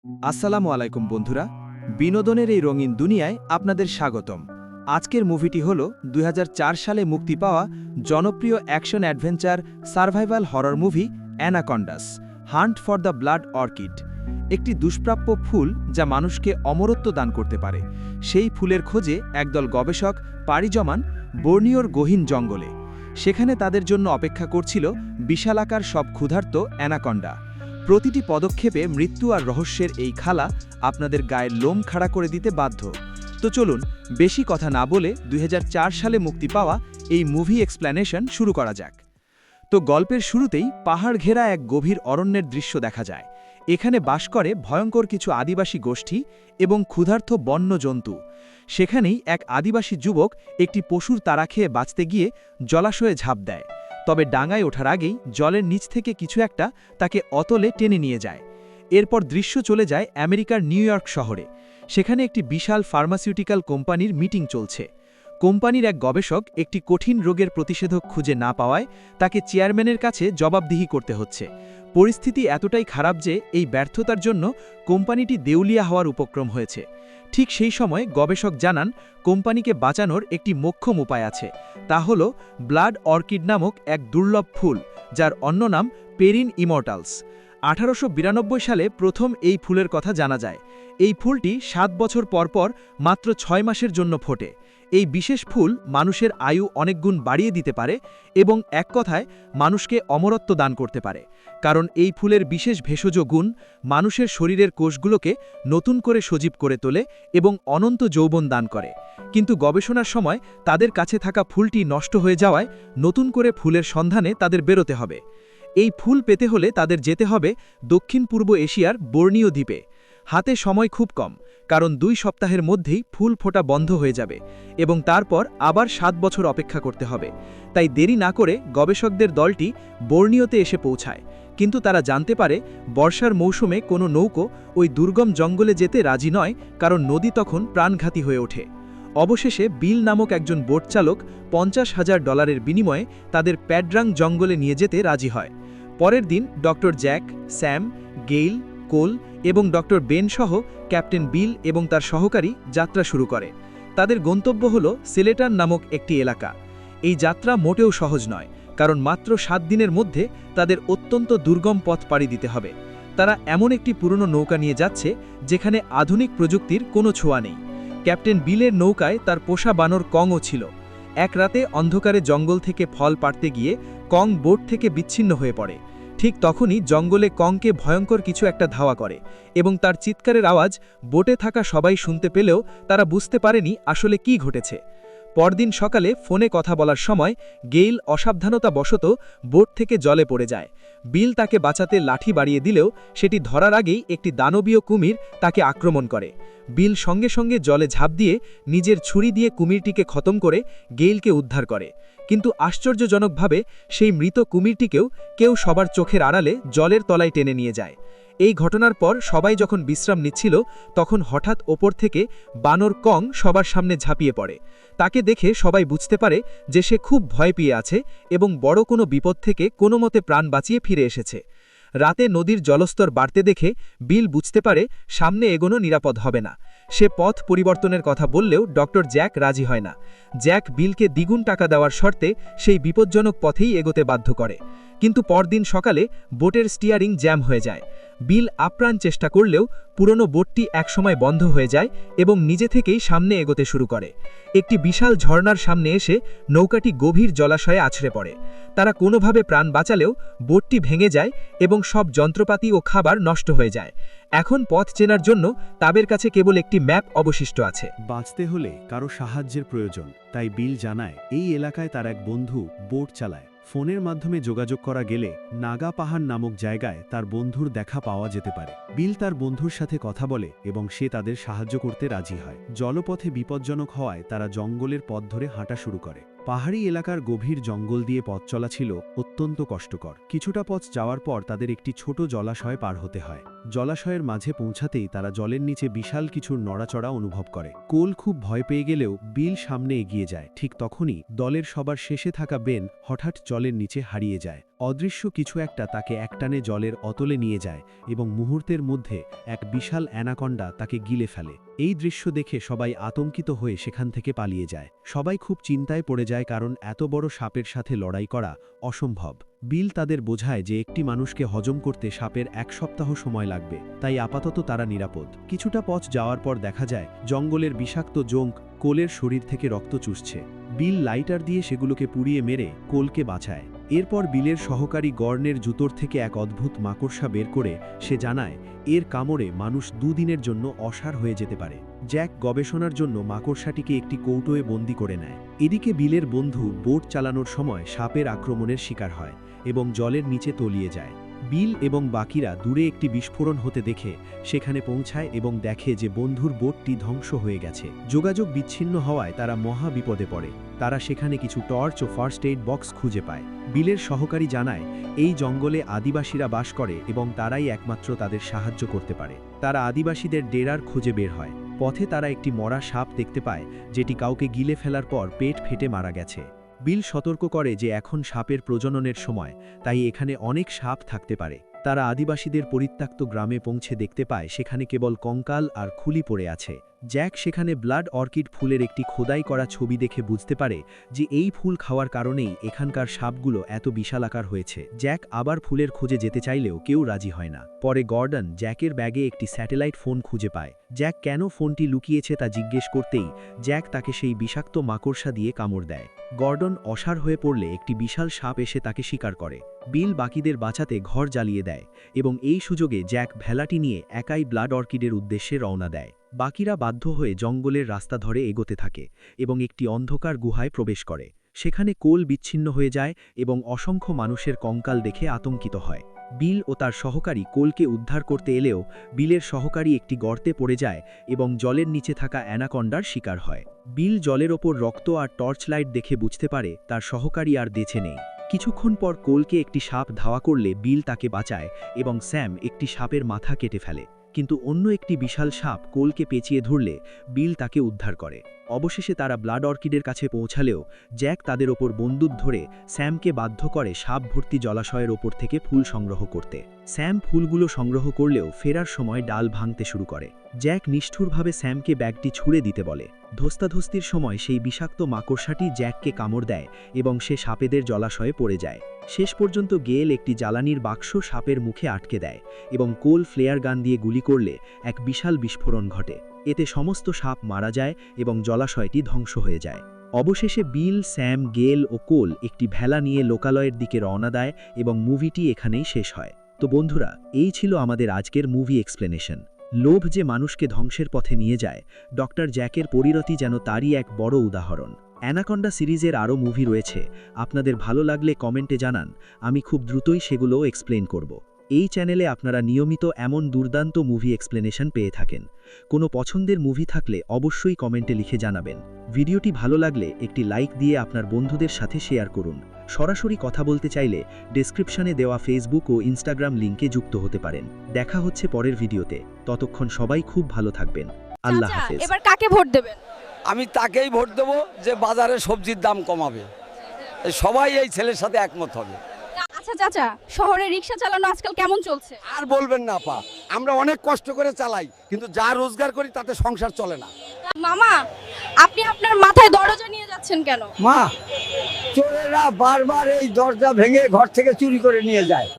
আসসালামু আলাইকুম বন্ধুরা, বিনোদনের এই রঙিন দুনিয়ায় আপনাদের স্বাগতম। আজকের মুভিটি হল ২০০৪ সালে মুক্তি পাওয়া জনপ্রিয় action adventure survival horror movie anacondas hunt for the blood orchid. একটি দুষ্প্রাপ্য ফুল যা মানুষকে অমরত্ব দান করতে পারে, সেই ফুলের খোঁজে একদল গবেষক পাড়ি জমান বর্নিওর গহীন জঙ্গলে। সেখানে তাদের জন্য অপেক্ষা করছিল বিশালাকার সব ক্ষুধার্ত অ্যানাকন্ডা। প্রতিটি পদক্ষেপে মৃত্যু আর রহস্যের এই খালা আপনাদের গায়ের লোম খাড়া করে দিতে বাধ্য। তো চলুন বেশি কথা না বলে ২০০৪ সালে মুক্তি পাওয়া এই মুভি এক্সপ্ল্যানেশন শুরু করা যাক। তো গল্পের শুরুতেই পাহাড় ঘেরা এক গভীর অরণ্যের দৃশ্য দেখা যায়। এখানে বাস করে ভয়ঙ্কর কিছু আদিবাসী গোষ্ঠী এবং ক্ষুধার্ত বন্য জন্তু। সেখানেই এক আদিবাসী যুবক একটি পশুর তাড়া খেয়ে বাঁচতে গিয়ে জলাশয়ে ঝাঁপ দেয়। তবে ডাঙায় ওঠার আগেই জলের নিচ থেকে কিছু একটা তাকে অতলে টেনে নিয়ে যায়। এরপর দৃশ্য চলে যায় আমেরিকার নিউ ইয়র্ক শহরে। সেখানে একটি বিশাল ফার্মাসিউটিক্যাল কোম্পানির মিটিং চলছে। কোম্পানির এক গবেষক একটি কঠিন রোগের প্রতিষেধক খুঁজে না পাওয়ায় তাকে চেয়ারম্যানের কাছে জবাবদিহি করতে হচ্ছে। পরিস্থিতি এতটাই খারাপ যে এই ব্যর্থতার জন্য কোম্পানিটি দেউলিয়া হওয়ার উপক্রম হয়েছে। ঠিক সেই সময় গবেষক জানান কোম্পানিকে বাঁচানোর একটি মোক্ষম উপায় আছে, তা হল ব্লাড অর্কিড নামক এক দুর্লভ ফুল, যার অন্য নাম পেরিন ইমর্টালস। ১৮৯২ সালে প্রথম এই ফুলের কথা জানা যায়। এই ফুলটি ৭ বছর পর মাত্র ৬ মাসের জন্য ফোটে। এই বিশেষ ফুল মানুষের আয়ু অনেক গুণ বাড়িয়ে দিতে পারে এবং এক কথায় মানুষকে অমরত্ব দান করতে পারে, কারণ এই ফুলের বিশেষ ভেষজ গুণ মানুষের শরীরের কোষগুলোকে নতুন করে সজীব করে তোলে এবং অনন্ত যৌবন দান করে। কিন্তু গবেষণার সময় তাদের কাছে থাকা ফুলটি নষ্ট হয়ে যাওয়ায় নতুন করে ফুলের সন্ধানে তাদের বেরোতে হবে। এই ফুল পেতে হলে তাদের যেতে হবে দক্ষিণ পূর্ব এশিয়ার বর্নিও দ্বীপে। হাতে সময় খুব কম, কারণ ২ সপ্তাহের মধ্যেই ফুল ফোটা বন্ধ হয়ে যাবে এবং তারপর আবার ৭ বছর অপেক্ষা করতে হবে। তাই দেরি না করে গবেষকদের দলটি বর্নিওতে এসে পৌঁছায়। কিন্তু তারা জানতে পারে বর্ষার মৌসুমে কোনো নৌকো ওই দুর্গম জঙ্গলে যেতে রাজি নয়, কারণ নদী তখন প্রাণঘাতী হয়ে ওঠে। অবশেষে বিল নামক একজন বোট চালক $৫০,০০০ বিনিময়ে তাদের প্যাড্রাং জঙ্গলে নিয়ে যেতে রাজি হয়। পরের দিন ডক্টর জ্যাক, স্যাম, গেইল, কোল এবং ডক্টর বেন সহ ক্যাপ্টেন বিল এবং তার সহকারী যাত্রা শুরু করে। তাদের গন্তব্য হল সিলেটান নামক একটি এলাকা। এই যাত্রা মোটেও সহজ নয়, কারণ মাত্র ৭ দিনের মধ্যে তাদের অত্যন্ত দুর্গম পথ পাড়ি দিতে হবে। তারা এমন একটি পুরনো নৌকা নিয়ে যাচ্ছে যেখানে আধুনিক প্রযুক্তির কোনো ছোঁয়া নেই। ক্যাপ্টেন বিলের নৌকায় তার পোষা বানর কংও ছিল। এক রাতে অন্ধকারে জঙ্গল থেকে ফল পাড়তে গিয়ে কং বোট থেকে বিচ্ছিন্ন হয়ে পড়ে। ঠিক তখনই জঙ্গলে কংকে ভয়ঙ্কর কিছু একটা ধাওয়া করে এবং তার চিৎকারের আওয়াজ বোটে থাকা সবাই শুনতে পেলেও তারা বুঝতে পারেনি আসলে কি ঘটেছে। পরদিন সকালে ফোনে কথা বলার সময় গেইল অসাবধানতাবশত বোট থেকে জলে পড়ে যায়। বিল তাকে বাঁচাতে লাঠি বাড়িয়ে দিলেও সেটি ধরার আগেই একটি দানবীয় কুমির তাকে আক্রমণ করে। বিল সঙ্গে সঙ্গে জলে ঝাঁপ দিয়ে নিজের ছুরি দিয়ে কুমিরটিকে খতম করে গেইলকে উদ্ধার করে। কিন্তু আশ্চর্যজনকভাবে সেই মৃত কুমিরটিকেও কেউ সবার চোখের আড়ালে জলের তলায় টেনে নিয়ে যায়। এই ঘটনার পর সবাই যখন বিশ্রাম নিচ্ছিল, তখন হঠাৎ ওপর থেকে বানর কং সবার সামনে ঝাঁপিয়ে পড়ে। তাকে দেখে সবাই বুঝতে পারে যে সে খুব ভয় পেয়ে আছে এবং বড় কোনো বিপদ থেকে কোনো মতে প্রাণ বাঁচিয়ে ফিরে এসেছে। রাতে নদীর জলস্তর বাড়তে দেখে বিল বুঝতে পারে সামনে এগোনো নিরাপদ হবে না। সে পথ পরিবর্তনের কথা বললেও ডক্টর জ্যাক রাজি হয় না। জ্যাক বিলকে দ্বিগুণ টাকা দেওয়ার শর্তে সেই বিপজ্জনক পথেই এগোতে বাধ্য করে। কিন্তু পরদিন সকালে বোটের স্টিয়ারিং জ্যাম হয়ে যায়। বিল আপ্রাণ চেষ্টা করলেও পুরনো বোটটি একসময় বন্ধ হয়ে যায় এবং নিজে থেকেই সামনে এগোতে শুরু করে। একটি বিশাল ঝর্ণার সামনে এসে নৌকাটি গভীর জলাশয়ে আছড়ে পড়ে। তারা কোনোভাবে প্রাণ বাঁচালেও বোটটি ভেঙে যায় এবং সব যন্ত্রপাতি ও খাবার নষ্ট হয়ে যায়। এখন পথ চেনার জন্য তাদের কাছে কেবল একটি ম্যাপ অবশিষ্ট আছে। বাঁচতে হলে কারো সাহায্যের প্রয়োজন, তাই বিল জানায় এই এলাকায় তার এক বন্ধু বোট চালায়। ফোনের মাধ্যমে যোগাযোগ করা গেলে নাগা পাহাড় নামক জায়গায় তার বন্ধুর দেখা পাওয়া যেতে পারে। বিল তার বন্ধুর সাথে কথা বলে এবং সে তাদের সাহায্য করতে রাজি হয়। জলপথে বিপজ্জনক হওয়ায় তারা জঙ্গলের পথ ধরে হাঁটা শুরু করে। পাহাড়ি এলাকার গভীর জঙ্গল দিয়ে পথ চলা ছিল অত্যন্ত কষ্টকর। কিছুটা পথ যাওয়ার পর তাদের একটি ছোট জলাশয় পার হতে হয়। জলাশয়ের মাঝে পৌঁছাতেই তারা জলের নিচে বিশাল কিছুর নড়াচড়া অনুভব করে। কোল খুব ভয় পেয়ে গেলেও বিল সামনে এগিয়ে যায়। ঠিক তখনই দলের সবার শেষে থাকা বেন হঠাৎ জলের নিচে হারিয়ে যায়। অদৃশ্য কিছু একটা তাকে একটানে জলের অতলে নিয়ে যায় এবং মুহূর্তের মধ্যে এক বিশাল অ্যানাকন্ডা তাকে গিলে ফেলে। এই দৃশ্য দেখে সবাই আতঙ্কিত হয়ে সেখান থেকে পালিয়ে যায়। সবাই খুব চিন্তায় পড়ে যায়, কারণ এত বড় সাপের সাথে লড়াই করা অসম্ভব। বিল তাদের বোঝায় যে একটি মানুষকে হজম করতে সাপের 1 সপ্তাহ সময় লাগবে, তাই আপাতত তারা নিরাপদ। কিছুটা পথ যাওয়ার পর দেখা যায় জঙ্গলের বিষাক্ত জোঙ্ক কোলের শরীর থেকে রক্ত চুষছে। বিল লাইটার দিয়ে সেগুলোকে পুড়িয়ে মেরে কোলকে বাঁচায়। এরপর বিলের সহকারী গর্নের জুতোর থেকে এক অদ্ভুত মাকড়সা বের করে সে জানায় এর কামড়ে মানুষ 2 দিনের জন্য অসাড় হয়ে যেতে পারে। জ্যাক গবেষণার জন্য মাকড়সাটিকে একটি কৌটোয় বন্দি করে নেয়। এদিকে বিলের বন্ধু বোট চালানোর সময় সাপের আক্রমণের শিকার হয় এবং জলের নিচে তলিয়ে যায়। বিল এবং বাকিরা দূরে একটি বিস্ফোরণ হতে দেখে সেখানে পৌঁছায় এবং দেখে যে বন্ধুর বোটটি ধ্বংস হয়ে গেছে। যোগাযোগ বিচ্ছিন্ন হওয়ায় তারা মহা বিপদে পড়ে। তারা সেখানে কিছু টর্চ ও ফার্স্ট এইড বক্স খুঁজে পায়। বিলের সহকারী জানায় এই জঙ্গলে আদিবাসীরা বাস করে এবং তারাই একমাত্র তাদের সাহায্য করতে পারে। তারা আদিবাসীদের ডেরার খুঁজে বের হয়। পথে তারা একটি মরা সাপ দেখতে পায়, যেটি কাউকে গিলে ফেলার পর পেট ফেটে মারা গেছে। বিল সতর্ক করে যে এখন সাপের প্রজননের সময়, তাই এখানে অনেক সাপ থাকতে পারে। তারা আদিবাসীদের পরিত্যক্ত গ্রামে পৌঁছে দেখতে পায় সেখানে কেবল কঙ্কাল আর খুলি পড়ে আছে। জ্যাক সেখানে ব্লাড অর্কিড ফুলের একটি খোদাই করা ছবি দেখে বুঝতে পারে যে এই ফুল খাওয়ার কারণেই এখানকার সাপগুলো এত বিশালাকার হয়েছে। জ্যাক আবার ফুলের খোঁজে যেতে চাইলেও কেউ রাজি হয় না। পরে গর্ডন জ্যাকের ব্যাগে একটি স্যাটেলাইট ফোন খুঁজে পায়। জ্যাক কেন ফোনটি লুকিয়েছে তা জিজ্ঞেস করতেই জ্যাক তাকে সেই বিষাক্ত মাকড়সা দিয়ে কামড় দেয়। গর্ডন অসাড় হয়ে পড়লে একটি বিশাল সাপ এসে তাকে শিকার করে। বিল বাকিদের বাঁচাতে ঘর জ্বালিয়ে দেয় এবং এই সুযোগে জ্যাক ভেলাটি নিয়ে একাই ব্লাড অর্কিডের উদ্দেশ্যে রওনা দেয়। বাকিরা বাধ্য হয়ে জঙ্গলের রাস্তা ধরে এগোতে থাকে এবং একটি অন্ধকার গুহায় প্রবেশ করে। সেখানে কোল বিচ্ছিন্ন হয়ে যায় এবং অসংখ্য মানুষের কঙ্কাল দেখে আতঙ্কিত হয়। বিল ও তার সহকারী কোলকে উদ্ধার করতে এলেও বিলের সহকারী একটি গর্তে পড়ে যায় এবং জলের নিচে থাকা অ্যানাকন্ডার শিকার হয়। বিল জলের ওপর রক্ত আর টর্চ লাইট দেখে বুঝতে পারে তার সহকারী আর বেঁচে নেই। কিছুক্ষণ পর কোলকে একটি সাপ ধাওয়া করলে বিল তাকে বাঁচায় এবং স্যাম একটি সাপের মাথা কেটে ফেলে, কিন্তু অন্য একটি বিশাল সাপ কোলকে পেঁচিয়ে ধরলে বিল তাকে উদ্ধার করে। অবশেষে তারা ব্লাড অর্কিডের কাছে পৌঁছালেও জ্যাক তাদের ওপর বন্দুক ধরে স্যামকে বাধ্য করে সাপ ভর্তি জলাশয়ের ওপর থেকে ফুল সংগ্রহ করতে। স্যাম ফুলগুলো সংগ্রহ করলেও ফেরার সময় ডাল ভাঙতে শুরু করে। জ্যাক নিষ্ঠুরভাবে স্যামকে ব্যাগটি ছুঁড়ে দিতে বলে। ধস্তাধস্তির সময় সেই বিষাক্ত মাকড়সাটি জ্যাককে কামড় দেয় এবং সে সাপেদের জলাশয়ে পড়ে যায়। শেষ পর্যন্ত গেল একটি জ্বালানির বাক্স সাপের মুখে আটকে দেয় এবং কোল ফ্লেয়ার গান দিয়ে গুলি করলে এক বিশাল বিস্ফোরণ ঘটে। এতে সমস্ত সাপ মারা যায় এবং জলাশয়টি ধ্বংস হয়ে যায়। অবশেষে বিল, স্যাম, গেল ও কোল একটি ভেলা নিয়ে লোকালয়ের দিকে রওনা দেয় এবং মুভিটি এখানেই শেষ হয়। তো বন্ধুরা, এই ছিল আমাদের আজকের মুভি এক্সপ্লেনেশন। লোভ যে মানুষকে ধ্বংসের পথে নিয়ে যায়, ডক্টর জ্যাকের পরিণতি যেন তারই এক বড় উদাহরণ। অ্যানাকন্ডা সিরিজের আরও মুভি রয়েছে, আপনাদের ভালো লাগলে কমেন্টে জানান, আমি খুব দ্রুতই সেগুলোও এক্সপ্লেন করব। এই চ্যানেলে আপনারা নিয়মিত এমন দুর্দান্ত মুভি এক্সপ্লেনেশন পেয়ে থাকেন। কোনো পছন্দের মুভি থাকলে অবশ্যই কমেন্টে লিখে জানাবেন। ভিডিওটি ভালো লাগলে একটি লাইক দিয়ে আপনার বন্ধুদের সাথে শেয়ার করুন। সরাসরি কথা বলতে চাইলে ডেসক্রিপশনে দেওয়া ফেসবুক ও ইনস্টাগ্রাম লিংকে যুক্ত হতে পারেন। দেখা হচ্ছে পরের ভিডিওতে, ততক্ষণ সবাই খুব ভালো থাকবেন। আল্লাহ হাফেজ। এবার কাকে ভোট দেবেন? আমি তাকেই ভোট দেবো যে বাজারে সবজির দাম কমাবে। সবাই এই ছেলের সাথে একমত হবে। আচ্ছা চাচা, শহরে রিক্সা চালানো আজকাল কেমন চলছে? আর বলবেন না আপা, আমরা অনেক কষ্ট করে চালাই, কিন্তু যা রোজগার করি তাতে সংসার চলে না। মামা, আপনি আপনার মাথায় দরজা নিয়ে যাচ্ছেন কেন? মা, চোরেরা বারবার এই দরজা ভেঙে ঘর থেকে চুরি করে নিয়ে যায়।